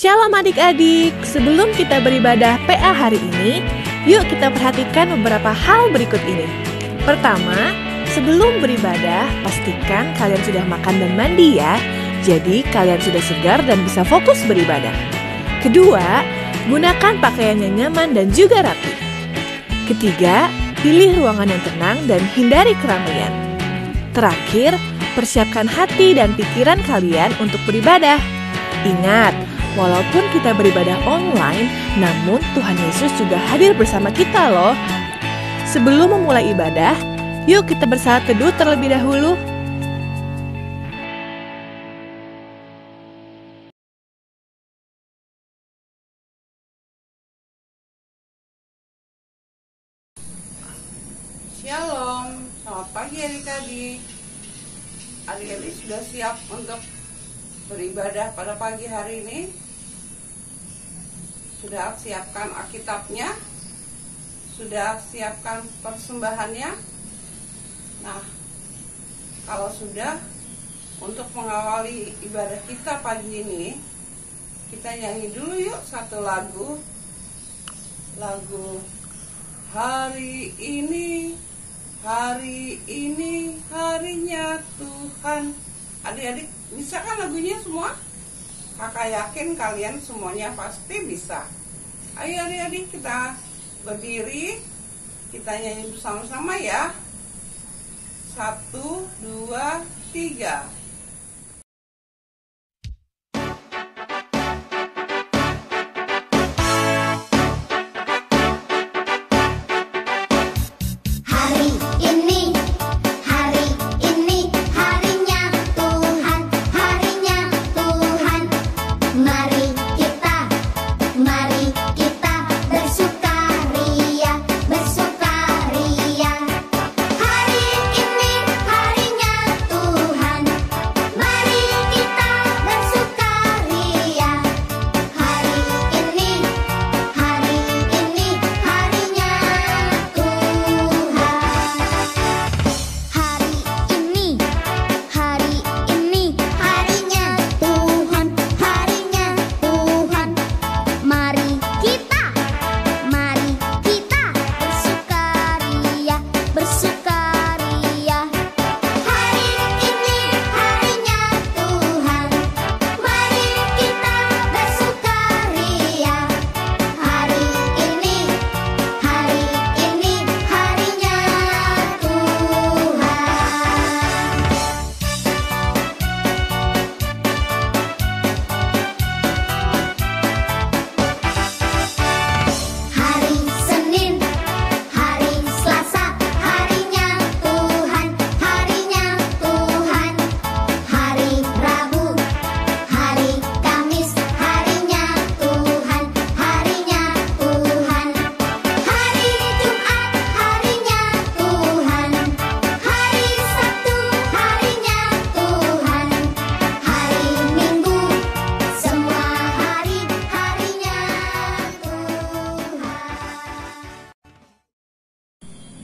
Shalom adik-adik, sebelum kita beribadah PA hari ini, yuk kita perhatikan beberapa hal berikut ini. Pertama, sebelum beribadah, pastikan kalian sudah makan dan mandi ya. Jadi kalian sudah segar dan bisa fokus beribadah. Kedua, gunakan pakaian yang nyaman dan juga rapi. Ketiga, pilih ruangan yang tenang dan hindari keramaian. Terakhir, persiapkan hati dan pikiran kalian untuk beribadah. Ingat, walaupun kita beribadah online, namun Tuhan Yesus juga hadir bersama kita loh. Sebelum memulai ibadah, yuk kita bersaat teduh terlebih dahulu. Shalom, selamat pagi adik-adik. Adik-adik sudah siap untuk beribadah pada pagi hari ini? Sudah siapkan Alkitabnya? Sudah siapkan persembahannya? Nah, kalau sudah, untuk mengawali ibadah kita pagi ini, kita nyanyi dulu yuk satu lagu. Lagu Hari ini harinya Tuhan. Adik-adik bisa kan lagunya semua? Kakak yakin kalian semuanya pasti bisa. Ayo adik-adik kita berdiri, kita nyanyi bersama-sama ya. 1, 2, 3.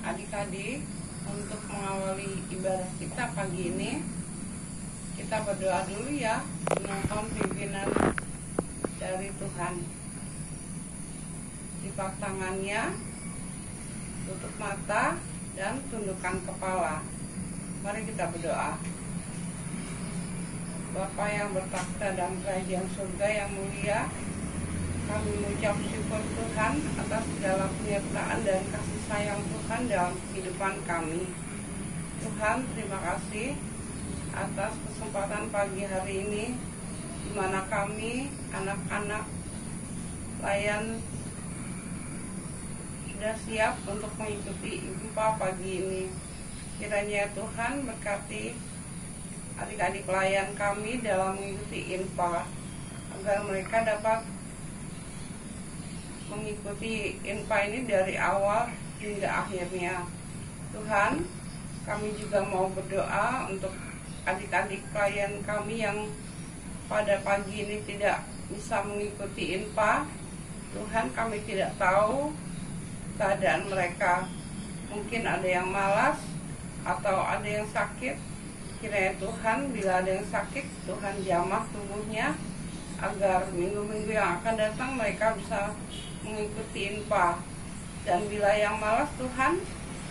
Adik-adik, untuk mengawali ibadah kita pagi ini, kita berdoa dulu ya, memohon pimpinan dari Tuhan. Lipat tangannya, tutup mata, dan tundukkan kepala. Mari kita berdoa. Bapa yang bertakhta dalam kerajaan surga yang mulia, kami mengucap syukur Tuhan atas segala penyertaan dan kasih sayang Tuhan dalam kehidupan kami. Tuhan, terima kasih atas kesempatan pagi hari ini, di mana kami, anak-anak layan, sudah siap untuk mengikuti info pagi ini. Kiranya Tuhan berkati adik-adik layan kami dalam mengikuti info, agar mereka dapat mengikuti info ini dari awal hingga akhirnya. Tuhan, kami juga mau berdoa untuk adik-adik klien kami yang pada pagi ini tidak bisa mengikuti info. Tuhan, kami tidak tahu keadaan mereka. Mungkin ada yang malas atau ada yang sakit. Kiranya Tuhan, bila ada yang sakit, Tuhan jamah tubuhnya agar minggu-minggu yang akan datang mereka bisa mengikuti infak. Dan bila yang malas Tuhan,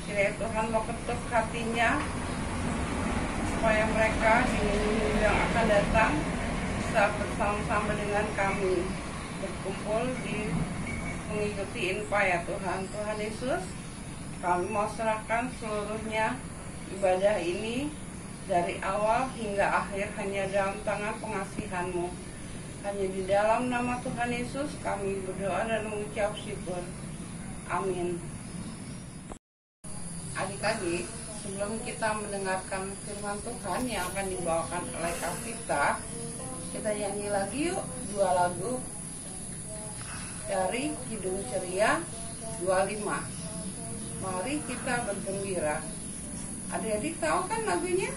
kiranya Tuhan mau ketuk hatinya supaya mereka di minggu yang akan datang bisa bersama-sama dengan kami berkumpul di mengikuti infak ya Tuhan. Tuhan Yesus, kami mau serahkan seluruhnya ibadah ini dari awal hingga akhir hanya dalam tangan pengasihan-Mu. Hanya di dalam nama Tuhan Yesus kami berdoa dan mengucap syukur. Amin. Adik-adik, sebelum kita mendengarkan firman Tuhan yang akan dibawakan oleh Kavita, kita nyanyi lagi yuk 2 lagu dari Kidung Ceria 25. Mari kita bergembira. Adik-adik tahu kan lagunya?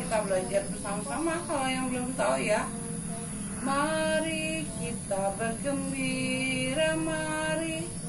Kita belajar bersama-sama kalau yang belum tahu ya. Mari kita bergembira, mari.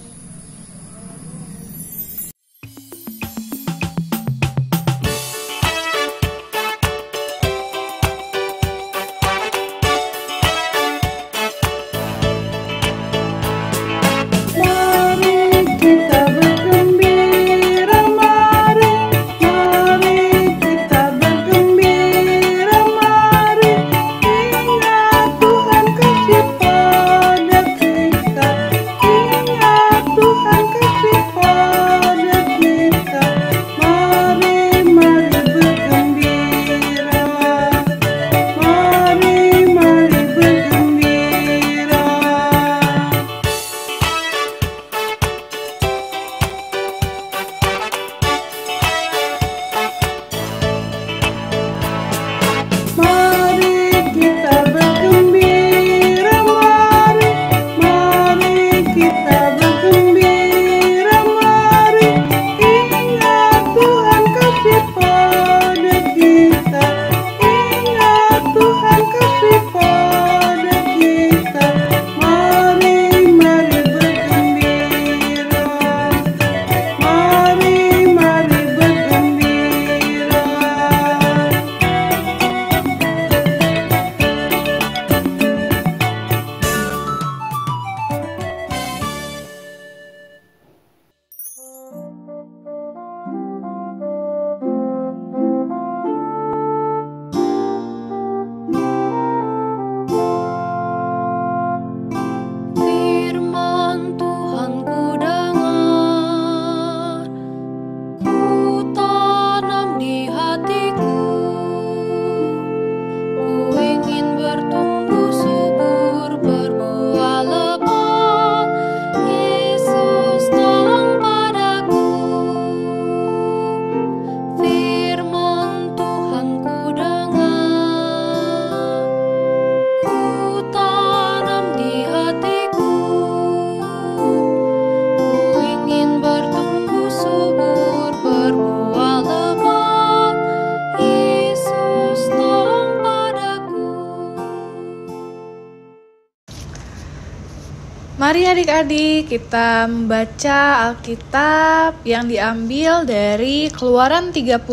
Mari adik-adik kita membaca Alkitab yang diambil dari Keluaran 32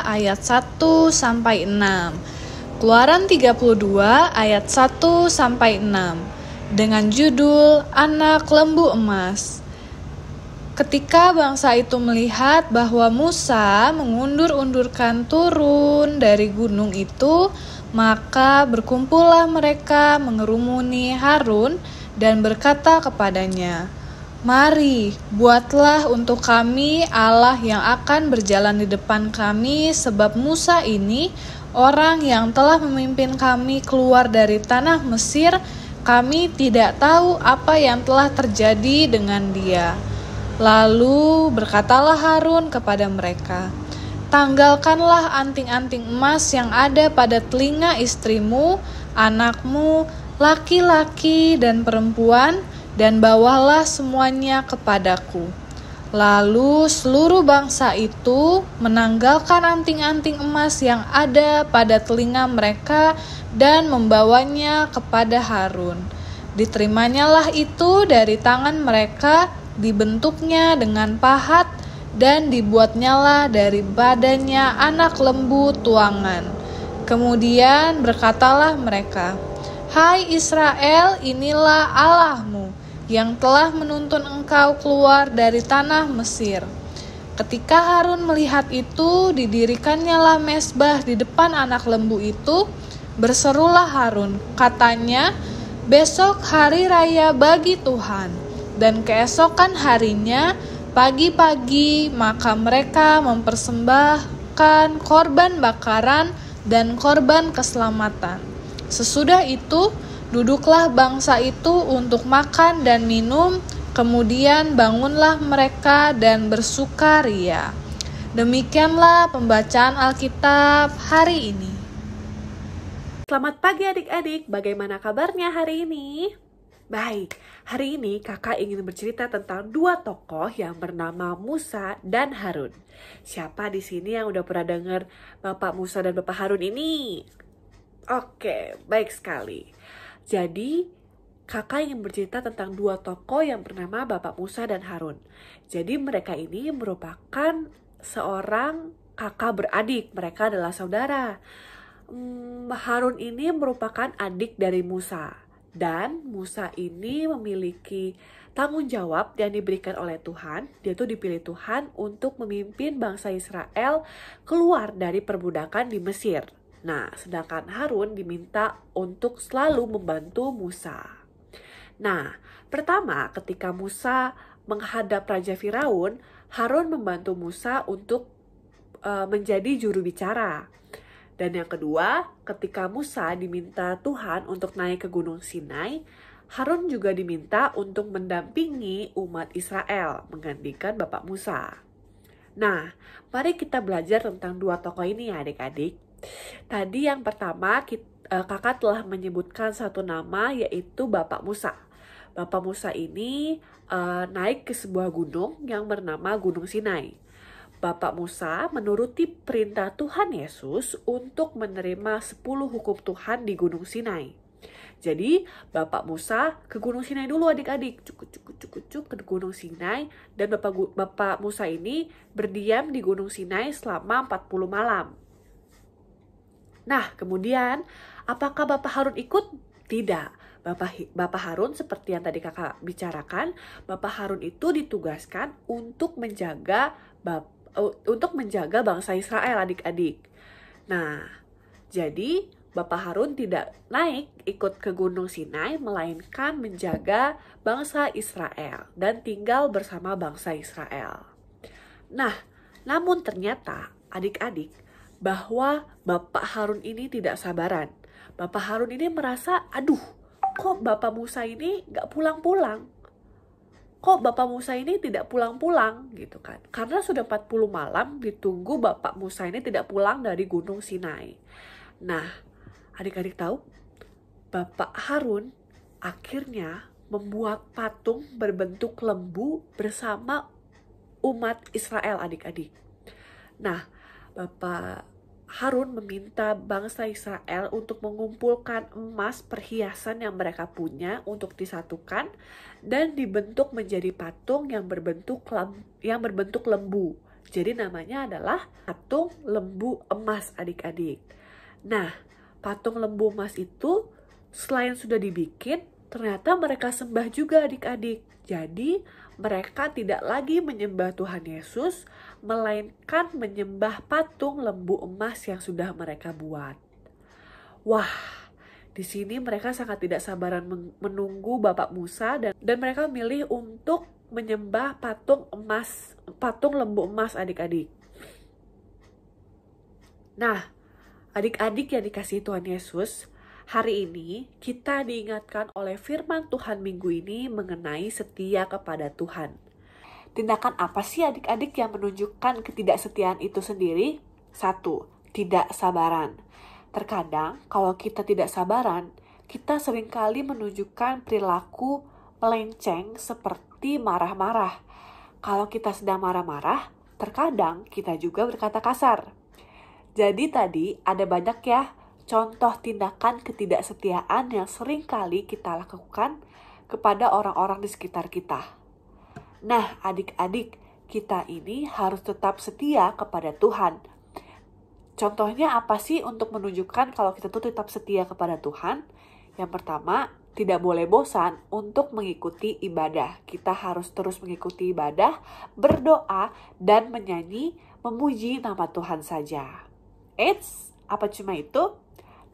ayat 1 sampai 6. Keluaran 32 ayat 1 sampai 6 dengan judul Anak Lembu Emas. Ketika bangsa itu melihat bahwa Musa mengundur-undurkan turun dari gunung itu, maka berkumpullah mereka mengerumuni Harun dan berkata kepadanya, "Mari, buatlah untuk kami Allah yang akan berjalan di depan kami, sebab Musa ini, orang yang telah memimpin kami keluar dari tanah Mesir, kami tidak tahu apa yang telah terjadi dengan dia." Lalu berkatalah Harun kepada mereka, "Tanggalkanlah anting-anting emas yang ada pada telinga istrimu, anakmu, laki-laki dan perempuan, dan bawalah semuanya kepadaku." Lalu seluruh bangsa itu menanggalkan anting-anting emas yang ada pada telinga mereka dan membawanya kepada Harun. Diterimanya itu dari tangan mereka, dibentuknya dengan pahat, dan dibuatnyalah dari badannya anak lembu tuangan. Kemudian berkatalah mereka, Hai Israel, inilah Allahmu yang telah menuntun engkau keluar dari tanah Mesir. Ketika Harun melihat itu, didirikannyalah mezbah di depan anak lembu itu. Berserulah Harun, katanya, besok hari raya bagi Tuhan. Dan keesokan harinya, pagi-pagi, maka mereka mempersembahkan korban bakaran dan korban keselamatan. Sesudah itu, duduklah bangsa itu untuk makan dan minum, kemudian bangunlah mereka dan bersukaria. Demikianlah pembacaan Alkitab hari ini. Selamat pagi adik-adik, bagaimana kabarnya hari ini? Baik, hari ini kakak ingin bercerita tentang dua tokoh yang bernama Musa dan Harun. Siapa di sini yang udah pernah dengar Bapak Musa dan Bapak Harun ini? Oke, baik sekali. Jadi, kakak ingin bercerita tentang dua tokoh yang bernama Bapak Musa dan Harun. Jadi, mereka ini merupakan seorang kakak beradik. Mereka adalah saudara. Harun ini merupakan adik dari Musa. Dan Musa ini memiliki tanggung jawab yang diberikan oleh Tuhan. Dia tuh dipilih Tuhan untuk memimpin bangsa Israel keluar dari perbudakan di Mesir. Nah, sedangkan Harun diminta untuk selalu membantu Musa. Nah, pertama ketika Musa menghadap Raja Firaun, Harun membantu Musa untuk menjadi juru bicara. Dan yang kedua, ketika Musa diminta Tuhan untuk naik ke Gunung Sinai, Harun juga diminta untuk mendampingi umat Israel, menggantikan Bapak Musa. Nah, mari kita belajar tentang dua tokoh ini ya adik-adik. Tadi yang pertama kakak telah menyebutkan satu nama yaitu Bapak Musa. Bapak Musa ini naik ke sebuah gunung yang bernama Gunung Sinai. Bapak Musa menuruti perintah Tuhan Yesus untuk menerima 10 hukum Tuhan di Gunung Sinai. Jadi Bapak Musa ke Gunung Sinai dulu adik-adik, cuk ke Gunung Sinai, dan Bapak Musa ini berdiam di Gunung Sinai selama 40 malam. Nah, kemudian apakah Bapak Harun ikut? Tidak. Bapak Harun seperti yang tadi kakak bicarakan, Bapak Harun itu ditugaskan untuk menjaga bangsa Israel adik-adik. Nah, jadi Bapak Harun tidak naik ikut ke Gunung Sinai, melainkan menjaga bangsa Israel dan tinggal bersama bangsa Israel. Nah, namun ternyata adik-adik, bahwa Bapak Harun ini tidak sabaran. Bapak Harun ini merasa, aduh, kok Bapak Musa ini gak pulang-pulang? Kok Bapak Musa ini tidak pulang-pulang gitu kan? Karena sudah 40 malam ditunggu Bapak Musa ini tidak pulang dari Gunung Sinai. Nah, adik-adik tahu? Bapak Harun akhirnya membuat patung berbentuk lembu bersama umat Israel adik-adik. Nah, Bapak Harun meminta bangsa Israel untuk mengumpulkan emas perhiasan yang mereka punya untuk disatukan dan dibentuk menjadi patung yang berbentuk lembu. Jadi namanya adalah patung lembu emas adik-adik. Nah, patung lembu emas itu selain sudah dibikin, ternyata mereka sembah juga adik-adik. Jadi mereka tidak lagi menyembah Tuhan Yesus, melainkan menyembah patung lembu emas yang sudah mereka buat. Wah, di sini mereka sangat tidak sabaran menunggu Bapak Musa dan mereka memilih untuk menyembah patung lembu emas adik-adik. Nah, adik-adik yang dikasihi Tuhan Yesus, hari ini kita diingatkan oleh firman Tuhan minggu ini mengenai setia kepada Tuhan. Tindakan apa sih adik-adik yang menunjukkan ketidaksetiaan itu sendiri? 1. Tidak sabaran. Terkadang kalau kita tidak sabaran, kita seringkali menunjukkan perilaku melenceng seperti marah-marah. Kalau kita sedang marah-marah, terkadang kita juga berkata kasar. Jadi tadi ada banyak ya contoh tindakan ketidaksetiaan yang sering kali kita lakukan kepada orang-orang di sekitar kita. Nah, adik-adik, kita ini harus tetap setia kepada Tuhan. Contohnya apa sih untuk menunjukkan kalau kita tuh tetap setia kepada Tuhan? Yang pertama, tidak boleh bosan untuk mengikuti ibadah. Kita harus terus mengikuti ibadah, berdoa, dan menyanyi, memuji nama Tuhan saja. Eits, apa cuma itu?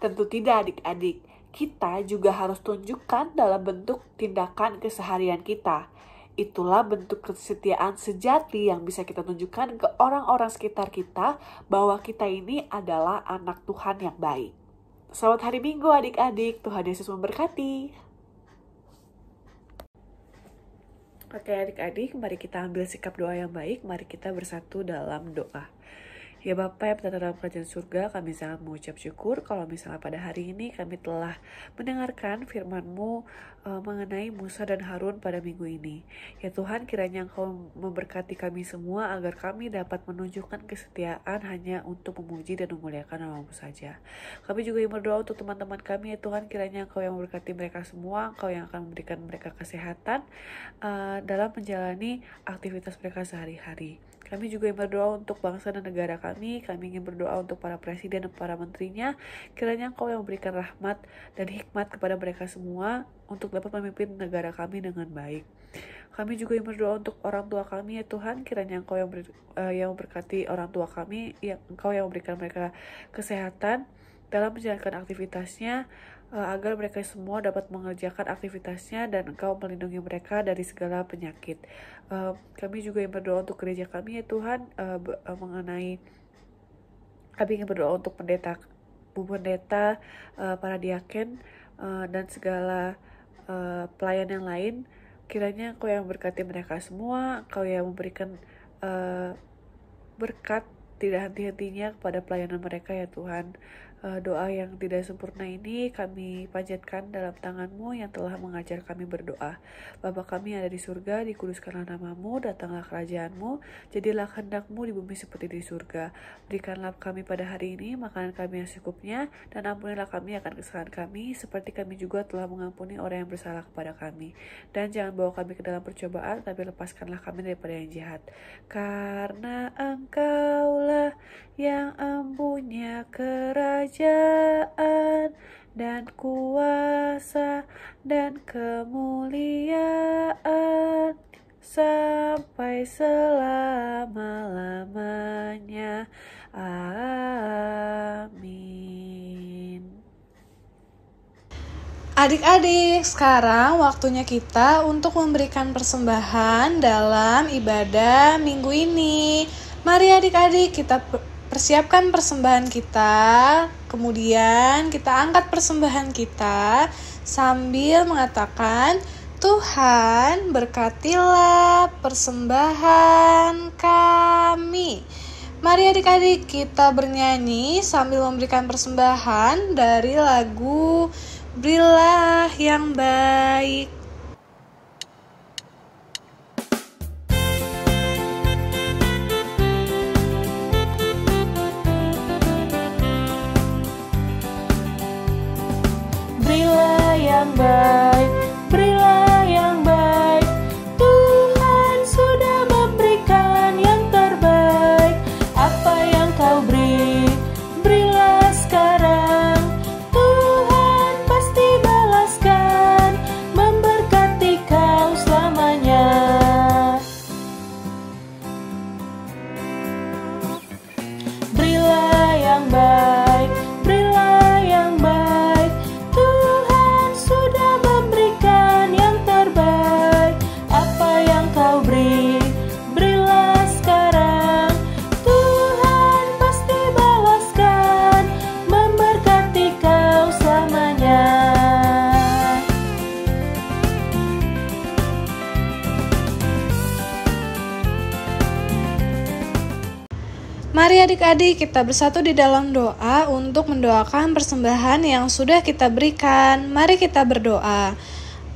Tentu tidak adik-adik. Kita juga harus tunjukkan dalam bentuk tindakan keseharian kita. Itulah bentuk kesetiaan sejati yang bisa kita tunjukkan ke orang-orang sekitar kita bahwa kita ini adalah anak Tuhan yang baik. Selamat hari Minggu adik-adik, Tuhan Yesus memberkati. Oke adik-adik, mari kita ambil sikap doa yang baik, mari kita bersatu dalam doa. Ya Bapa yang berada dalam kerajaan surga, kami sangat mengucap syukur kalau misalnya pada hari ini kami telah mendengarkan firman-Mu mengenai Musa dan Harun pada minggu ini. Ya Tuhan, kiranya Engkau memberkati kami semua agar kami dapat menunjukkan kesetiaan hanya untuk memuji dan memuliakan nama-Mu saja. Kami juga berdoa untuk teman-teman kami, ya Tuhan, kiranya Engkau yang memberkati mereka semua, Engkau yang akan memberikan mereka kesehatan dalam menjalani aktivitas mereka sehari-hari. Kami juga berdoa untuk bangsa dan negara kami ingin berdoa untuk para presiden dan para menterinya, kiranya Engkau yang memberikan rahmat dan hikmat kepada mereka semua untuk dapat memimpin negara kami dengan baik. Kami juga berdoa untuk orang tua kami, ya Tuhan, kiranya Engkau yang memberkati orang tua kami, Engkau yang memberikan mereka kesehatan dalam menjalankan aktivitasnya, agar mereka semua dapat mengerjakan aktivitasnya dan Engkau melindungi mereka dari segala penyakit. Kami juga yang berdoa untuk gereja kami, ya Tuhan, kami ingin berdoa untuk Bu Pendeta, para diaken, dan segala pelayan yang lain. Kiranya Engkau yang berkati mereka semua, Engkau yang memberikan berkat tidak henti-hentinya kepada pelayanan mereka, ya Tuhan. Doa yang tidak sempurna ini kami panjatkan dalam tangan-Mu yang telah mengajar kami berdoa. Bapa kami yang ada di surga, dikuduskanlah nama-Mu, datanglah kerajaan-Mu, jadilah kehendak-Mu di bumi seperti di surga. Berikanlah kami pada hari ini makanan kami yang secukupnya, dan ampunilah kami akan kesalahan kami, seperti kami juga telah mengampuni orang yang bersalah kepada kami. Dan jangan bawa kami ke dalam percobaan, tapi lepaskanlah kami daripada yang jahat. Karena Engkaulah yang empunya kerajaan dan kuasa dan kemuliaan sampai selama-lamanya. Amin. Adik-adik, sekarang waktunya kita untuk memberikan persembahan dalam ibadah minggu ini. Mari adik-adik kita persiapkan persembahan kita, kemudian kita angkat persembahan kita sambil mengatakan, Tuhan berkatilah persembahan kami. Mari adik-adik kita bernyanyi sambil memberikan persembahan dari lagu Berilah yang Baik. Baik, berilah yang baik. Tuhan sudah memberikan yang terbaik. Apa yang Kau beri, berilah sekarang. Tuhan pasti balaskan, memberkati Kau selamanya. Berilah yang baik, berilah yang baik. Tuhan sudah memberikan yang terbaik. Apa yang Kau beri, berilah sekarang. Tuhan pasti balaskan, memberkati Kau selamanya. Mari adik-adik kita bersatu di dalam doa untuk mendoakan persembahan yang sudah kita berikan. Mari kita berdoa.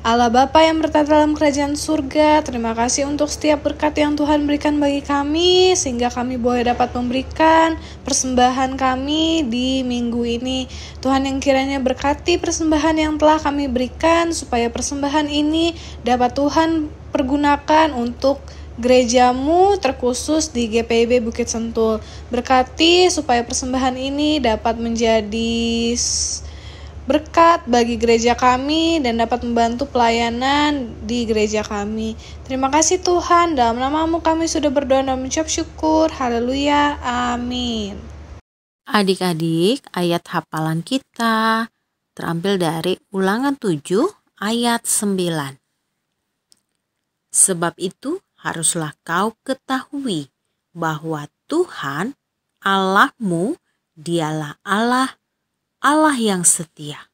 Allah Bapa yang bertata dalam kerajaan surga, terima kasih untuk setiap berkat yang Tuhan berikan bagi kami, sehingga kami boleh dapat memberikan persembahan kami di minggu ini. Tuhan yang kiranya berkati persembahan yang telah kami berikan, supaya persembahan ini dapat Tuhan pergunakan untuk gerejamu terkhusus di GPIB Bukit Sentul. Berkati supaya persembahan ini dapat menjadi berkat bagi gereja kami dan dapat membantu pelayanan di gereja kami. Terima kasih Tuhan, dalam nama-Mu kami sudah berdoa dan mengucap syukur. Haleluya, amin. Adik-adik, ayat hafalan kita terambil dari Ulangan 7 ayat 9. Sebab itu haruslah kau ketahui bahwa Tuhan Allahmu dialah Allah yang setia,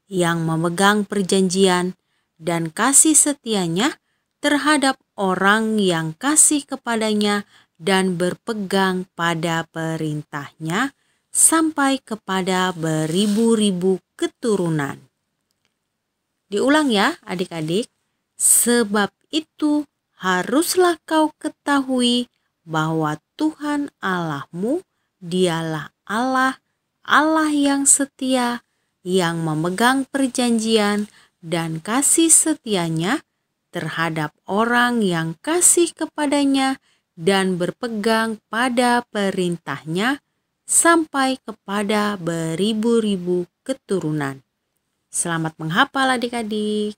yang memegang perjanjian dan kasih setianya terhadap orang yang kasih kepadanya dan berpegang pada perintahnya sampai kepada beribu-ribu keturunan. Diulang ya adik-adik. Sebab itu haruslah kau ketahui bahwa Tuhan Allahmu dialah Allah yang setia, yang memegang perjanjian dan kasih setianya terhadap orang yang kasih kepadanya dan berpegang pada perintahnya sampai kepada beribu-ribu keturunan. Selamat menghafal adik-adik.